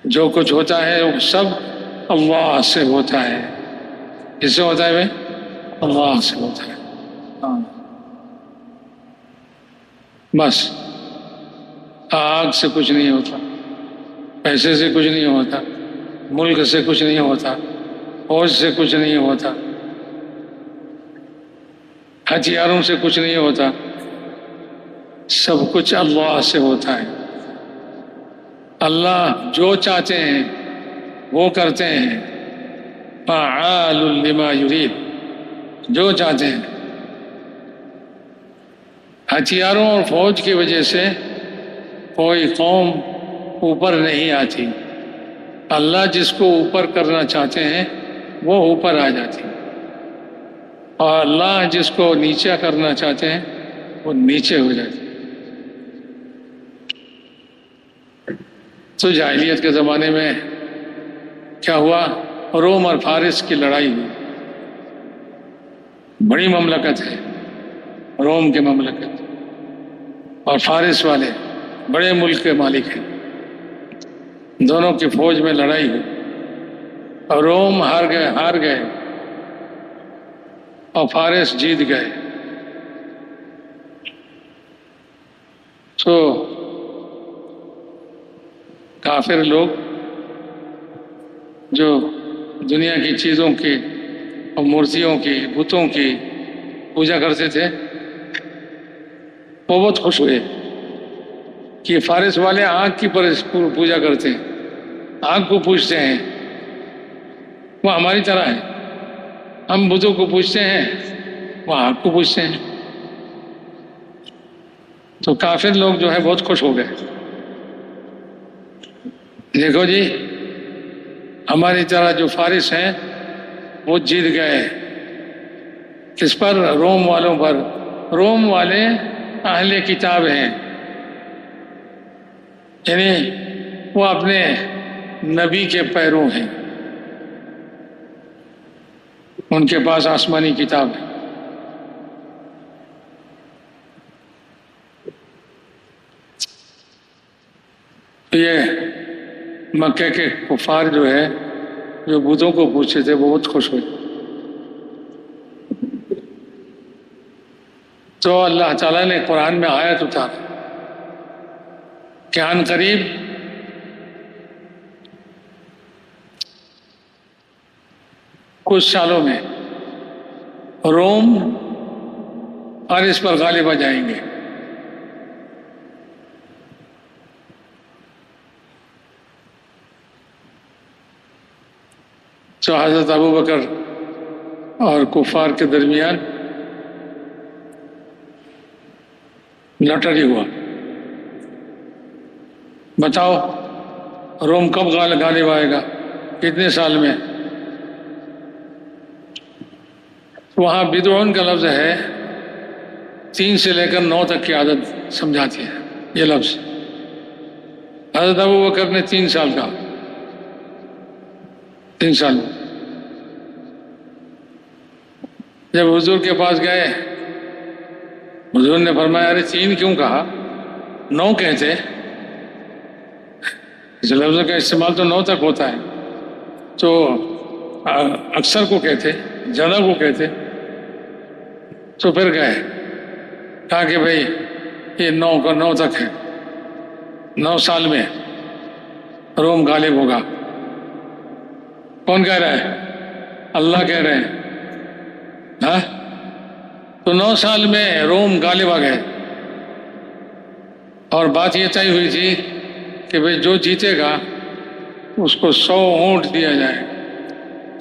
جو کچھ ہوتا ہے وہ سب اللہ سے ہوتا ہے. کس سے ہوتا ہے بھائی؟ اللہ سے ہوتا ہے. ہاں بس. آگ سے کچھ نہیں ہوتا، پیسے سے کچھ نہیں ہوتا، ملک سے کچھ نہیں ہوتا، فوج سے کچھ نہیں ہوتا، ہتھیاروں سے کچھ نہیں ہوتا. سب کچھ اللہ سے ہوتا ہے. اللہ جو چاہتے ہیں وہ کرتے ہیں. فعال لما یرید، جو چاہتے ہیں. ہتھیاروں اور فوج کی وجہ سے کوئی قوم اوپر نہیں آتی. اللہ جس کو اوپر کرنا چاہتے ہیں وہ اوپر آ جاتی، اور اللہ جس کو نیچے کرنا چاہتے ہیں وہ نیچے ہو جاتی. تو جاہلیت کے زمانے میں کیا ہوا؟ روم اور فارس کی لڑائی ہوئی. بڑی مملکت ہے روم کی مملکت، اور فارس والے بڑے ملک کے مالک ہیں. دونوں کی فوج میں لڑائی ہوئی اور روم ہار گئے اور فارس جیت گئے. تو کافر لوگ جو دنیا کی چیزوں کی اور مورتیوں کی بتوں کی پوجا کرتے تھے وہ بہت خوش ہوئے کہ فارس والے آگ کی پوجا کرتے ہیں، آگ کو پوجتے ہیں. وہ ہماری طرح ہے، ہم بتوں کو پوجتے ہیں، وہ آگ کو پوجتے ہیں. تو کافر لوگ جو ہے بہت خوش ہو گئے. دیکھو جی، ہماری طرح جو فارس ہیں وہ جیت گئے. کس پر؟ روم والوں پر. روم والے اہل کتاب ہیں، یعنی وہ اپنے نبی کے پیرو ہیں، ان کے پاس آسمانی کتاب ہے. یہ مکے کے کفار جو ہے جو بتوں کو پوچھتے تھے وہ بہت خوش ہوئے. تو اللہ تعالیٰ نے قرآن میں آیت اتارا کہ عن قریب کچھ سالوں میں روم فارس پر غالب آ جائیں گے. تو حضرت ابوبکر اور کفار کے درمیان لٹری ہوا. بتاؤ روم کب غالب آئے گا، کتنے سال میں؟ وہاں بدعون کا لفظ ہے، 3 سے لے کر 9 تک کی عدد سمجھاتی ہے یہ لفظ. حضرت ابوبکر نے 3 سال کہا، 3 سال میں. جب حضور کے پاس گئے حضور نے فرمایا ارے 3 کیوں کہا، 9 کہتے. اس لفظ کا استعمال تو 9 تک ہوتا ہے، تو اکثر کو کہتے، زیادہ کو کہتے. تو پھر گئے کہا کہ بھئی یہ 9 کا 9 تک ہے، 9 سال میں روم غالب ہوگا. کون کہہ رہا ہے؟ اللہ کہہ رہے ہیں. ہاں تو 9 سال میں روم غالب آ گئے، اور بات یہ طے ہوئی تھی کہ بھئی جو جیتے گا اس کو 100 اونٹ دیا جائے،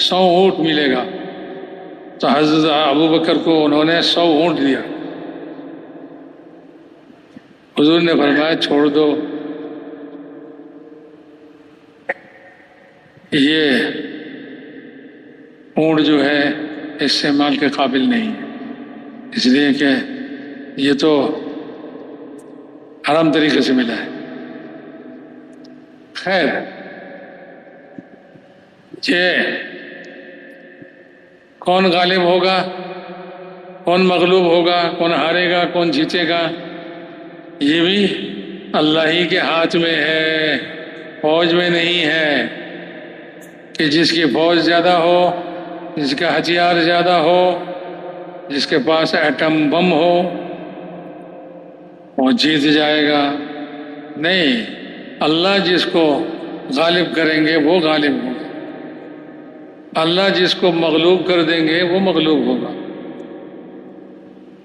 100 اونٹ ملے گا. تو حضرت ابوبکر کو انہوں نے 100 اونٹ دیا. حضور نے فرمایا چھوڑ دو، یہ اونٹ جو ہے استعمال کے قابل نہیں ہے، اس لیے کہ یہ تو حرام طریقے سے ملا ہے. خیر، یہ کون غالب ہوگا، کون مغلوب ہوگا، کون ہارے گا، کون جیتے گا، یہ بھی اللہ ہی کے ہاتھ میں ہے. فوج میں نہیں ہے کہ جس کی فوج زیادہ ہو، جس کا ہتھیار زیادہ ہو، جس کے پاس ایٹم بم ہو وہ جیت جائے گا۔ نہیں، اللہ جس کو غالب کریں گے وہ غالب ہوگا، اللہ جس کو مغلوب کر دیں گے وہ مغلوب ہوگا۔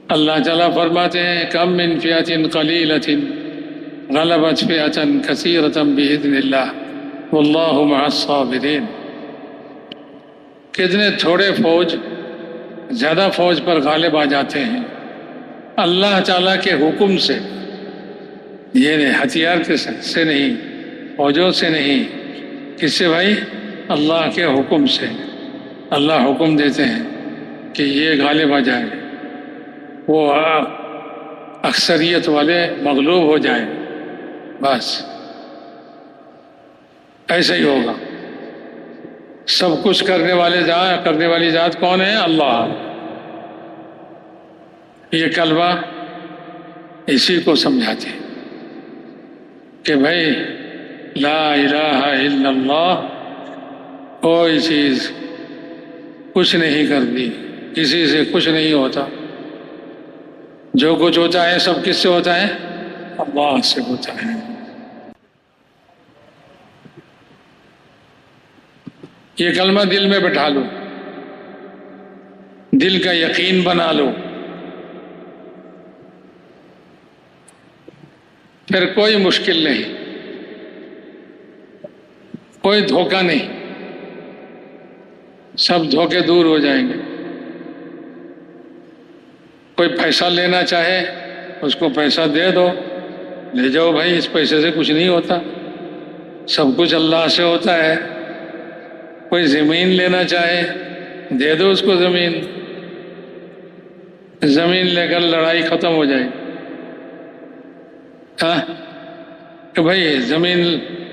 اللہ تعالیٰ فرماتے ہیں کم من فئۃ قلیلۃ غلبت فئۃ کثیرۃ بإذن اللہ واللہ مع الصابرین۔ کتنے تھوڑے فوج زیادہ فوج پر غالب آ جاتے ہیں اللہ تعالیٰ کے حکم سے، یہ نہیں ہتھیار سے نہیں، فوجوں سے نہیں، کس سے بھائی؟ اللہ کے حکم سے۔ اللہ حکم دیتے ہیں کہ یہ غالب آ جائے، وہ اکثریت والے مغلوب ہو جائیں، بس ایسا ہی ہوگا۔ سب کچھ کرنے والی ذات کون ہے؟ اللہ۔ یہ کلمہ اسی کو سمجھاتے ہیں کہ بھائی لا الہ الا اللہ، کوئی چیز کچھ نہیں کرتی، کسی سے کچھ نہیں ہوتا، جو کچھ ہوتا ہے سب کس سے ہوتا ہے؟ اللہ سے ہوتا ہے۔ یہ کلمہ دل میں بٹھا لو، دل کا یقین بنا لو، پھر کوئی مشکل نہیں، کوئی دھوکہ نہیں، سب دھوکے دور ہو جائیں گے۔ کوئی پیسہ لینا چاہے اس کو پیسہ دے دو، لے جاؤ بھائی، اس پیسے سے کچھ نہیں ہوتا، سب کچھ اللہ سے ہوتا ہے۔ کوئی زمین لینا چاہے دے دو اس کو زمین، زمین لے کر لڑائی ختم ہو جائے۔ ہاں کہ بھائی زمین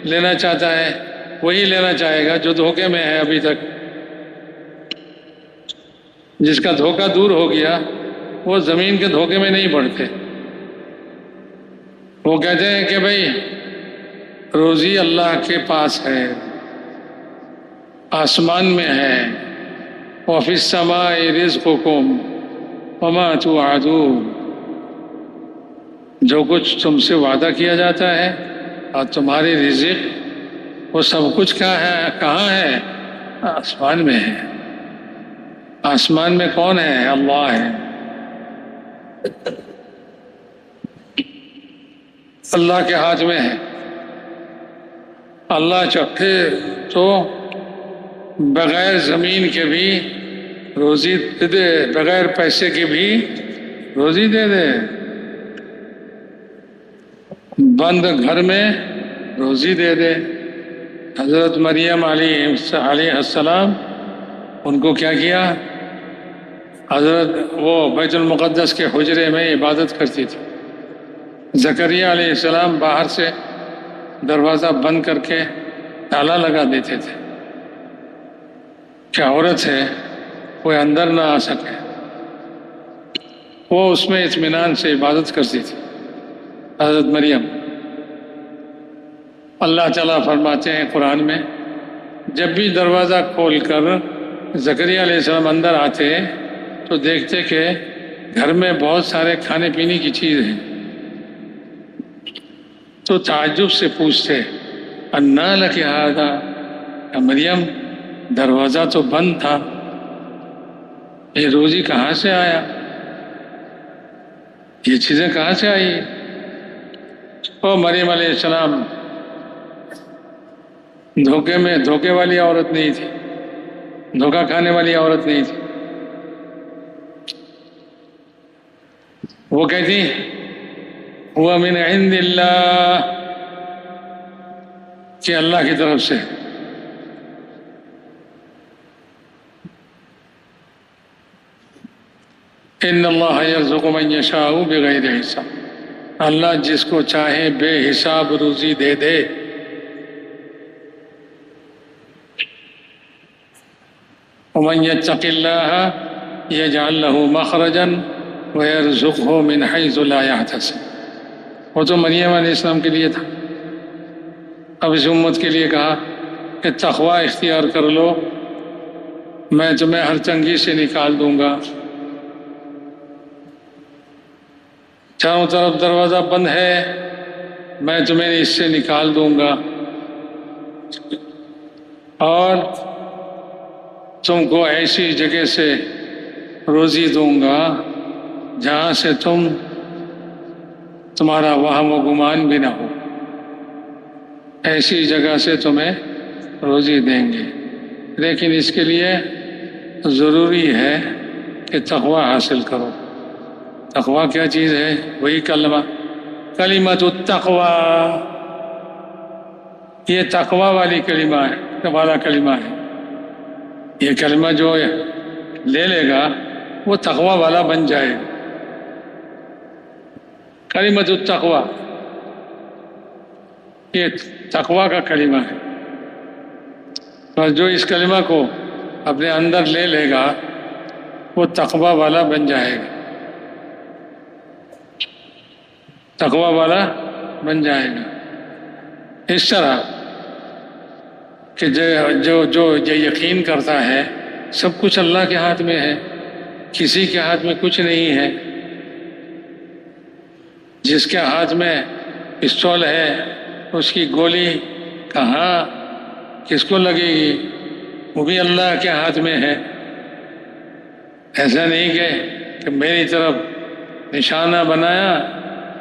لینا چاہتا ہے وہی لینا چاہے گا جو دھوکے میں ہے ابھی تک۔ جس کا دھوکہ دور ہو گیا وہ زمین کے دھوکے میں نہیں پڑتے، وہ کہتے ہیں کہ بھائی روزی اللہ کے پاس ہے، آسمان میں ہے، وَفِي السَّمَاءِ رِزْقُكُمْ وَمَا تُوعَدُونَ۔ جو کچھ تم سے وعدہ کیا جاتا ہے اور تمہاری رزق وہ سب کچھ کہاں ہے؟ آسمان میں ہے۔ آسمان میں کون ہے؟ اللہ ہے۔ اللہ کے ہاتھ میں ہے۔ اللہ چاہے تو بغیر زمین کے بھی روزی دے دے، بغیر پیسے کے بھی روزی دے دے، بند گھر میں روزی دے دے۔ حضرت مریم علیہ السلام ان کو کیا کیا؟ حضرت وہ بیت المقدس کے حجرے میں عبادت کرتی تھی، زکریہ علیہ السلام باہر سے دروازہ بند کر کے تالا لگا دیتے تھے کہ عورت ہے کوئی اندر نہ آ سکے، وہ اس میں اطمینان سے عبادت کرتی تھی حضرت مریم۔ اللہ تعالیٰ فرماتے ہیں قرآن میں، جب بھی دروازہ کھول کر زکریا علیہ السلام اندر آتے تو دیکھتے کہ گھر میں بہت سارے کھانے پینے کی چیز ہیں، تو تعجب سے پوچھتے انا لک ھذا، مریم دروازہ تو بند تھا، یہ روزی کہاں سے آیا، یہ چیزیں کہاں سے آئی؟ او مریم علیہ السلام دھوکے والی عورت نہیں تھی، دھوکہ کھانے والی عورت نہیں تھی۔ وہ کہتی ہوا من عند اللہ، کہ اللہ کی طرف سے۔ ان اللہ یرزق من یشاء بغیر حساب، اللہ جس کو چاہے بے حساب روزی دے دے۔ ومن یتق اللہ یجعل له مخرجا ویرزقه من حیث لا یحتسب، وہ تو مریم علیہ السلام کے لیے تھا۔ اب اس امت کے لیے کہا کہ تقوی اختیار کر لو، میں تمہیں ہر تنگی سے نکال دوں گا، چاروں طرف دروازہ بند ہے، میں تمہیں اس سے نکال دوں گا، اور تم کو ایسی جگہ سے روزی دوں گا جہاں سے تمہارا وہم و گمان بھی نہ ہو، ایسی جگہ سے تمہیں روزی دیں گے، لیکن اس کے لیے ضروری ہے کہ تقوی حاصل کرو۔ تقوی کیا چیز ہے؟ وہی کلمۃ التقوی، یہ تقوی والی کلمہ ہے۔ یہ کلمہ جو لے لے گا وہ تقوی والا بن جائے گا۔ کلمۃ التقوی یہ تقوی کا کلمہ ہے، اور جو اس کلمہ کو اپنے اندر لے لے گا وہ تقوی والا بن جائے گا، تقوی والا بن جائے گا۔ اس طرح کہ جو یقین کرتا ہے سب کچھ اللہ کے ہاتھ میں ہے، کسی کے ہاتھ میں کچھ نہیں ہے۔ جس کے ہاتھ میں پستول ہے اس کی گولی کہاں کس کو لگے گی؟ وہ بھی اللہ کے ہاتھ میں ہے۔ ایسا نہیں کہ میری طرف نشانہ بنایا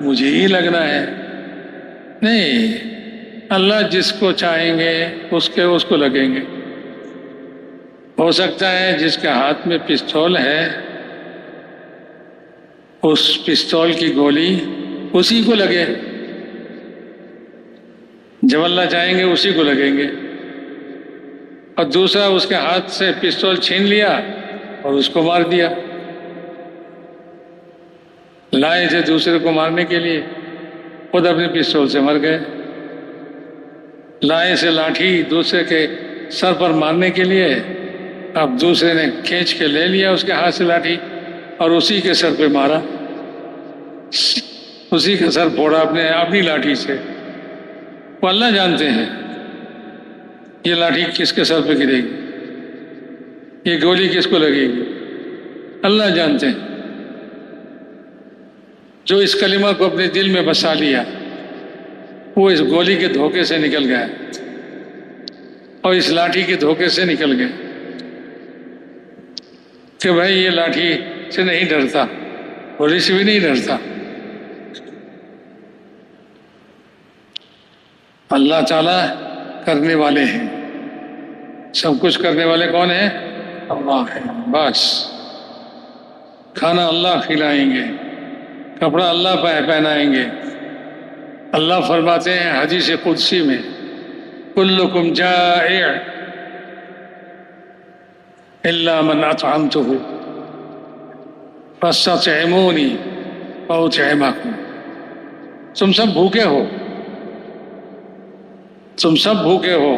مجھے ہی لگنا ہے، نہیں، اللہ جس کو چاہیں گے اس کو لگیں گے۔ ہو سکتا ہے جس کے ہاتھ میں پستول ہے اس پستول کی گولی اسی کو لگے، جب اللہ چاہیں گے اسی کو لگیں گے، اور دوسرا اس کے ہاتھ سے پستول چھین لیا اور اس کو مار دیا۔ لائے تھے دوسرے کو مارنے کے لیے، خود اپنے پستول سے مر گئے۔ لائے سے لاٹھی دوسرے کے سر پر مارنے کے لیے، اب دوسرے نے کھینچ کے لے لیا اس کے ہاتھ سے لاٹھی اور اسی کے سر پہ مارا، اسی کا سر پھوڑا اپنی لاٹھی سے۔ وہ اللہ جانتے ہیں یہ لاٹھی کس کے سر پہ گرے گی، یہ گولی کس کو لگے گی، اللہ جانتے ہیں۔ جو اس کلمہ کو اپنے دل میں بسا لیا وہ اس گولی کے دھوکے سے نکل گیا اور اس لاٹھی کے دھوکے سے نکل گئے کہ بھائی یہ لاٹھی سے نہیں ڈرتا، گولی سے بھی نہیں ڈرتا۔ اللہ تعالیٰ کرنے والے ہیں، سب کچھ کرنے والے کون ہیں؟ اللہ ہیں۔ بس کھانا اللہ کھلائیں گے، کپڑا اللہ پہنائیں گے۔ اللہ فرماتے ہیں حدیث قدسی میں، کلکم جائع الا من اطعمتہ فاستطعمونی فاطعمکم۔ تم سب بھوکے ہو، تم سب بھوکے ہو،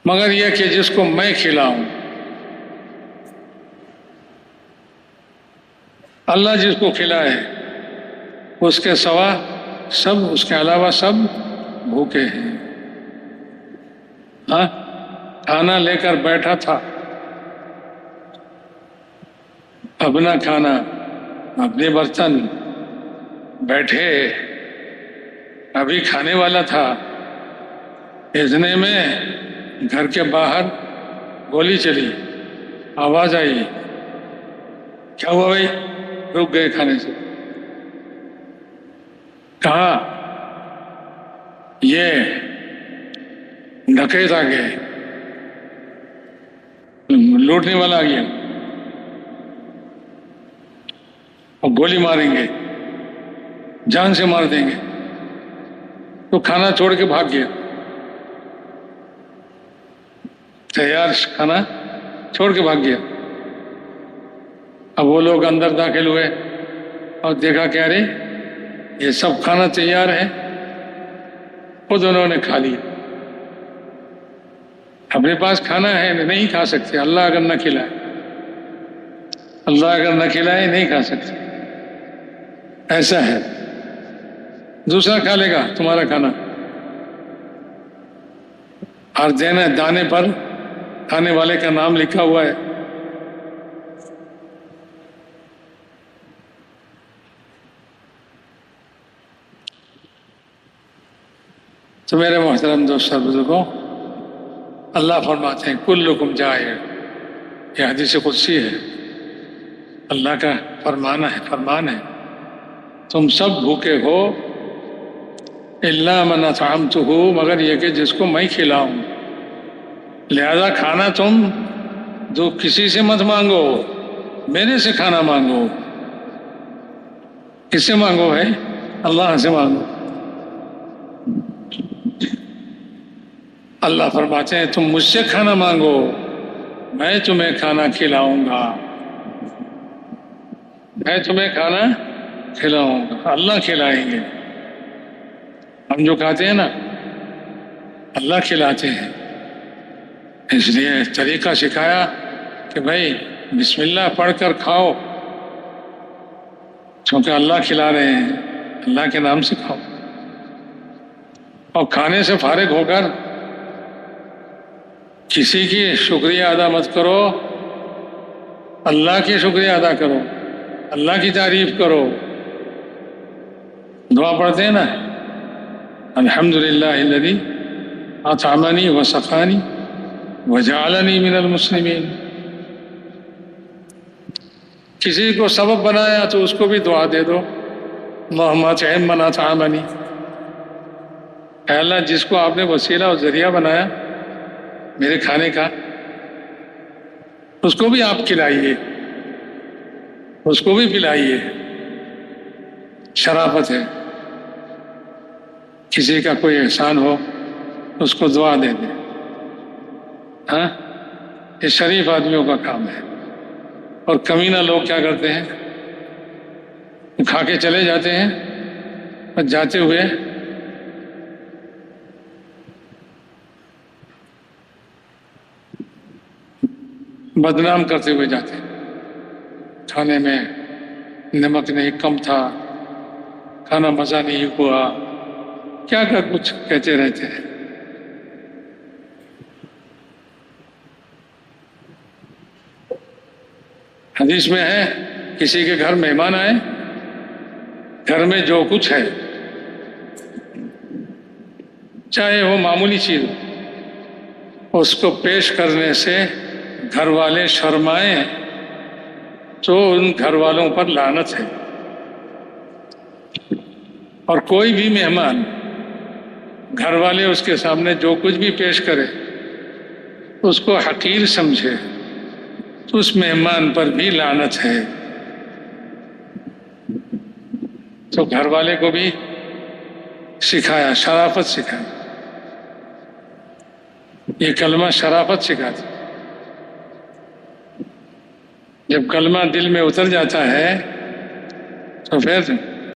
مگر یہ کہ جس کو میں کھلاؤں۔ اللہ جس کو کھلائے اس کے سوا سب، اس کے علاوہ سب بھوکے ہیں۔ ہاں، کھانا لے کر بیٹھا تھا، اپنا کھانا، اپنے برتن، بیٹھے، ابھی کھانے والا تھا، اتنے میں گھر کے باہر گولی چلی، آواز آئی، کیا ہوا بھائی؟ رک گئے کھانے سے۔ کہا یہ ڈکیت آ گئے، لوٹنے والا آ گیا اور گولی ماریں گے، جان سے مار دیں گے۔ تو کھانا چھوڑ کے بھاگ گیا، تیار کھانا چھوڑ کے بھاگ گیا۔ اب وہ لوگ اندر داخل ہوئے اور دیکھا کہ ارے یہ سب کھانا تیار ہے، خود انہوں نے کھا لیا۔ اپنے پاس کھانا ہے، نہیں کھا سکتے، اللہ اگر نہ کھلائے، اللہ اگر نہ کھلائے نہیں کھا سکتے، ایسا ہے۔ دوسرا کھا لے گا تمہارا کھانا، اور دانے پر کھانے والے کا نام لکھا ہوا ہے۔ تو میرے محترم دوست اور بزرگوں، اللہ فرماتے ہیں کلکم جائع، یہ حدیث قدسی ہے، اللہ کا فرمان ہے، تم سب بھوکے ہو الا من اطعمتہ، مگر یہ کہ جس کو میں کھلاؤں، لہذا کھانا تم کسی سے مت مانگو، میرے سے کھانا مانگو۔ کس سے مانگو ہے؟ اللہ سے مانگو۔ اللہ فرماتے ہیں تم مجھ سے کھانا مانگو، میں تمہیں کھانا کھلاؤں گا، میں تمہیں کھانا کھلاؤں گا، اللہ کھلائیں گے۔ ہم جو کھاتے ہیں نا، اللہ کھلاتے ہیں، اس لیے طریقہ سکھایا کہ بھائی بسم اللہ پڑھ کر کھاؤ، کیونکہ اللہ کھلا رہے ہیں، اللہ کے نام سے کھاؤ، اور کھانے سے فارغ ہو کر کسی کی شکریہ ادا مت کرو، اللہ کی شکریہ ادا کرو، اللہ کی تعریف کرو۔ دعا پڑھتے ہیں نا، الحمدللہ الذی اطعمنی وسقانی وجعلنی من المسلمین۔ کسی کو سبب بنایا تو اس کو بھی دعا دے دو، اللہم اطعم من اطعمنی، اے اللہ جس کو آپ نے وسیلہ اور ذریعہ بنایا میرے کھانے کا، اس کو بھی آپ کھلائیے، اس کو بھی پلائیے۔ شرافت ہے، کسی کا کوئی احسان ہو اس کو دعا دے دے، ہاں، یہ شریف آدمیوں کا کام ہے۔ اور کمینہ لوگ کیا کرتے ہیں، کھا کے چلے جاتے ہیں، اور جاتے ہوئے بدنام کرتے ہوئے جاتے ہیں، کھانے میں نمک نہیں کم تھا، کھانا مزہ نہیں ہوا، کیا کچھ کہتے رہتے ہیں۔ حدیث میں ہے کسی کے گھر مہمان آئے، گھر میں جو کچھ ہے چاہے وہ معمولی چیز ہو، اس کو پیش کرنے سے گھر والے شرمائیں تو ان گھر والوں پر لعنت ہے۔ اور کوئی بھی مہمان گھر والے اس کے سامنے جو کچھ بھی پیش کرے اس کو حقیر سمجھے تو اس مہمان پر بھی لعنت ہے۔ تو گھر والے کو بھی سکھایا، شرافت سکھائی، یہ کلمہ شرافت سکھاتا۔ جب کلمہ دل میں اتر جاتا ہے تو پھر